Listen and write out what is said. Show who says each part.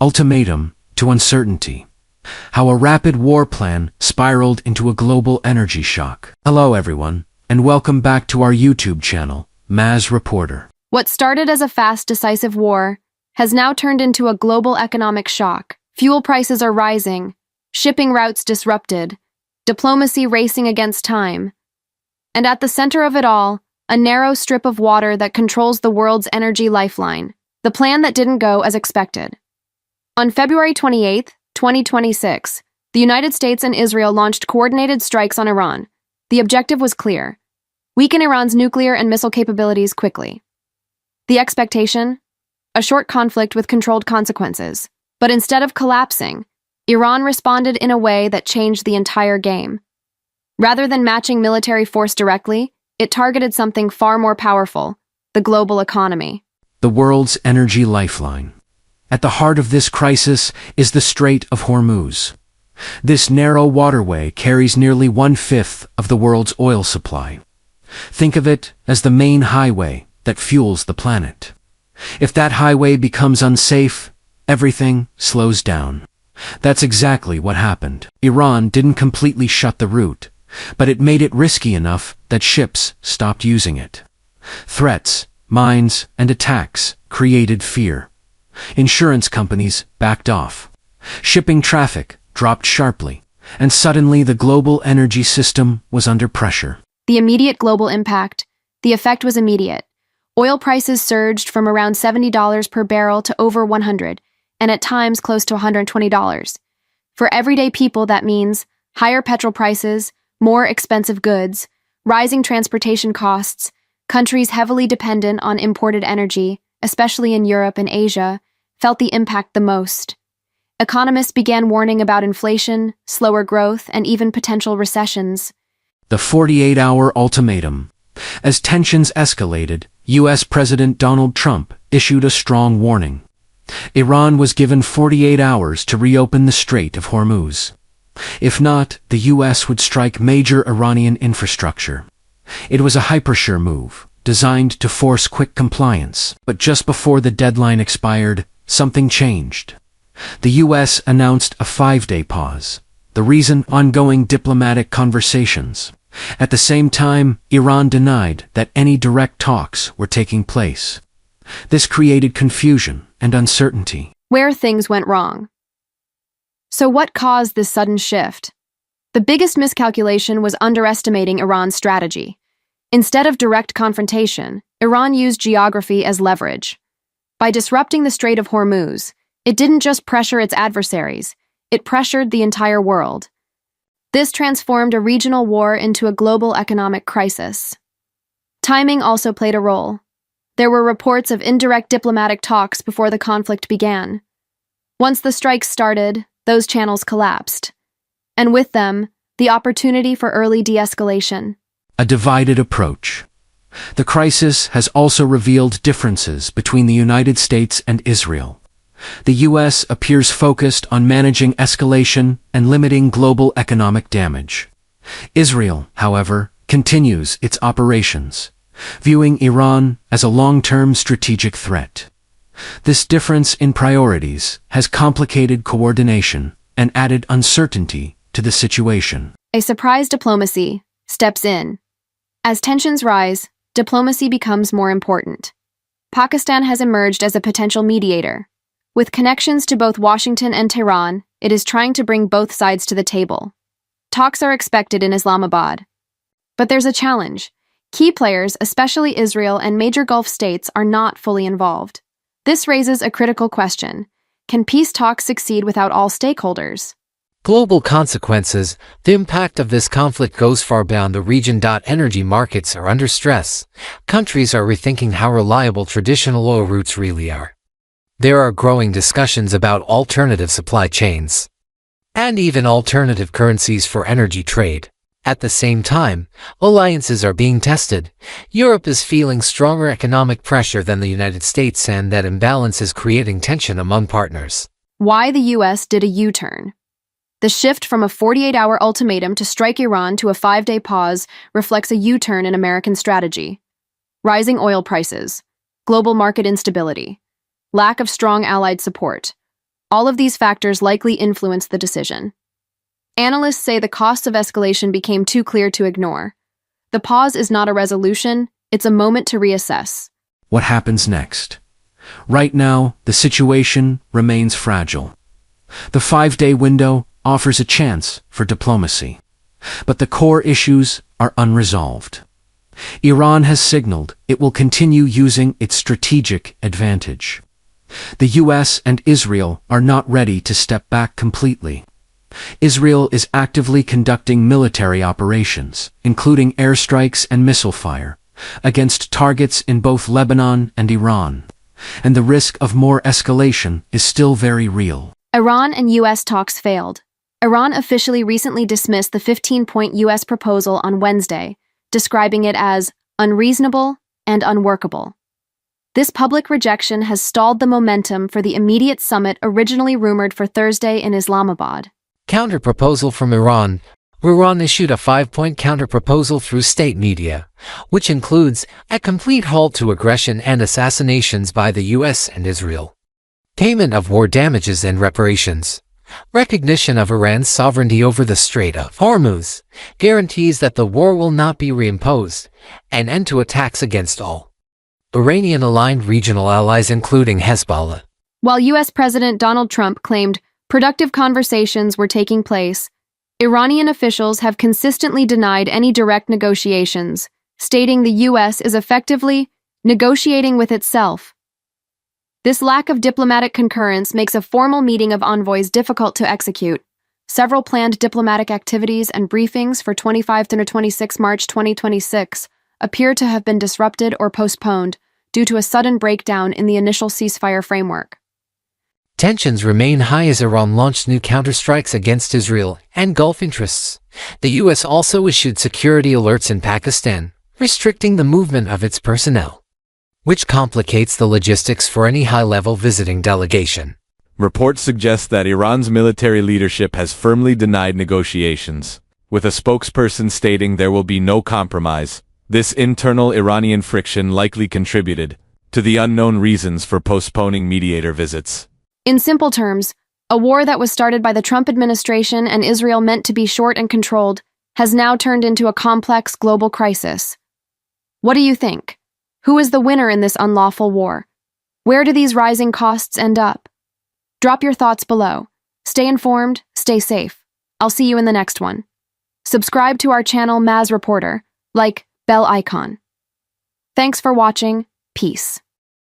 Speaker 1: Ultimatum to uncertainty. How a rapid war plan spiraled into a global energy shock. Hello everyone, and welcome back to our YouTube channel, Maz Reporter.
Speaker 2: What started as a fast, decisive war has now turned into a global economic shock. Fuel prices are rising, shipping routes disrupted, diplomacy racing against time. And at the center of it all, a narrow strip of water that controls the world's energy lifeline. The plan that didn't go as expected. On February 28, 2026, the United States and Israel launched coordinated strikes on Iran. The objective was clear: weaken Iran's nuclear and missile capabilities quickly. The expectation? A short conflict with controlled consequences. But instead of collapsing, Iran responded in a way that changed the entire game. Rather than matching military force directly, it targeted something far more powerful: the global economy.
Speaker 1: The world's energy lifeline. At the heart of this crisis is the Strait of Hormuz. This narrow waterway carries nearly 1/5 of the world's oil supply. Think of it as the main highway that fuels the planet. If that highway becomes unsafe, everything slows down. That's exactly what happened. Iran didn't completely shut the route, but it made it risky enough that ships stopped using it. Threats, mines, and attacks created fear. Insurance companies backed off. Shipping traffic dropped sharply, and suddenly the global energy system was under pressure.
Speaker 2: The immediate global impact. The effect was immediate. Oil prices surged from around $70 per barrel to over $100, and at times close to $120. For everyday people, that means higher petrol prices, more expensive goods, rising transportation costs. Countries heavily dependent on imported energy, especially in Europe and Asia, felt the impact the most. Economists began warning about inflation, slower growth, and even potential recessions.
Speaker 1: The 48-hour ultimatum. As tensions escalated, U.S. President Donald Trump issued a strong warning. Iran was given 48 hours to reopen the Strait of Hormuz. If not, the U.S. would strike major Iranian infrastructure. It was a hyper-sure move, designed to force quick compliance. But just before the deadline expired, something changed. The U.S. announced a 5-day pause. The reason? Ongoing diplomatic conversations. At the same time, Iran denied that any direct talks were taking place. This created confusion and uncertainty.
Speaker 2: Where things went wrong. So what caused this sudden shift? The biggest miscalculation was underestimating Iran's strategy. Instead of direct confrontation, Iran used geography as leverage. By disrupting the Strait of Hormuz, it didn't just pressure its adversaries, it pressured the entire world. This transformed a regional war into a global economic crisis. Timing also played a role. There were reports of indirect diplomatic talks before the conflict began. Once the strikes started, those channels collapsed. And with them, the opportunity for early de-escalation.
Speaker 1: A divided approach. The crisis has also revealed differences between the United States and Israel. The U.S. appears focused on managing escalation and limiting global economic damage. Israel, however, continues its operations, viewing Iran as a long-term strategic threat. This difference in priorities has complicated coordination and added uncertainty to the situation.
Speaker 2: A surprise diplomacy steps in. As tensions rise, diplomacy becomes more important. Pakistan has emerged as a potential mediator. With connections to both Washington and Tehran, it is trying to bring both sides to the table. Talks are expected in Islamabad. But there's a challenge. Key players, especially Israel and major Gulf states, are not fully involved. This raises a critical question. Can peace talks succeed without all stakeholders?
Speaker 3: Global consequences. The impact of this conflict goes far beyond the region. Energy markets are under stress. Countries are rethinking how reliable traditional oil routes really are. There are growing discussions about alternative supply chains and even alternative currencies for energy trade. At the same time, alliances are being tested. Europe is feeling stronger economic pressure than the United States, and that imbalance is creating tension among partners.
Speaker 2: Why the U.S. did a U-turn. The shift from a 48-hour ultimatum to strike Iran to a 5-day pause reflects a U-turn in American strategy. Rising oil prices, global market instability, lack of strong allied support. All of these factors likely influenced the decision. Analysts say the costs of escalation became too clear to ignore. The pause is not a resolution, it's a moment to reassess.
Speaker 1: What happens next? Right now, the situation remains fragile. The 5-day window offers a chance for diplomacy, but the core issues are unresolved. Iran has signaled it will continue using its strategic advantage. The US and Israel are not ready to step back completely. Israel is actively conducting military operations, including airstrikes and missile fire, against targets in both Lebanon and Iran, and the risk of more escalation is still very real.
Speaker 2: Iran and US talks failed. Iran officially recently dismissed the 15-point US proposal on Wednesday, describing it as unreasonable and unworkable. This public rejection has stalled the momentum for the immediate summit originally rumored for Thursday in Islamabad.
Speaker 3: Counter-proposal from Iran. Iran issued a 5-point counter-proposal through state media, which includes a complete halt to aggression and assassinations by the US and Israel, payment of war damages and reparations, recognition of Iran's sovereignty over the Strait of Hormuz, guarantees that the war will not be reimposed, and end to attacks against all Iranian-aligned regional allies including Hezbollah.
Speaker 2: While US President Donald Trump claimed productive conversations were taking place, Iranian officials have consistently denied any direct negotiations, stating the US is effectively negotiating with itself. This lack of diplomatic concurrence makes a formal meeting of envoys difficult to execute. Several planned diplomatic activities and briefings for 25–26 March 2026 appear to have been disrupted or postponed due to a sudden breakdown in the initial ceasefire framework.
Speaker 3: Tensions remain high as Iran launched new counterstrikes against Israel and Gulf interests. The US also issued security alerts in Pakistan, restricting the movement of its personnel, which complicates the logistics for any high-level visiting delegation.
Speaker 4: Reports suggest that Iran's military leadership has firmly denied negotiations, with a spokesperson stating there will be no compromise. This internal Iranian friction likely contributed to the unknown reasons for postponing mediator visits.
Speaker 2: In simple terms, a war that was started by the Trump administration and Israel meant to be short and controlled has now turned into a complex global crisis. What do you think? Who is the winner in this unlawful war? Where do these rising costs end up? Drop your thoughts below. Stay informed, stay safe. I'll see you in the next one. Subscribe to our channel Maz Reporter, like bell icon. Thanks for watching. Peace.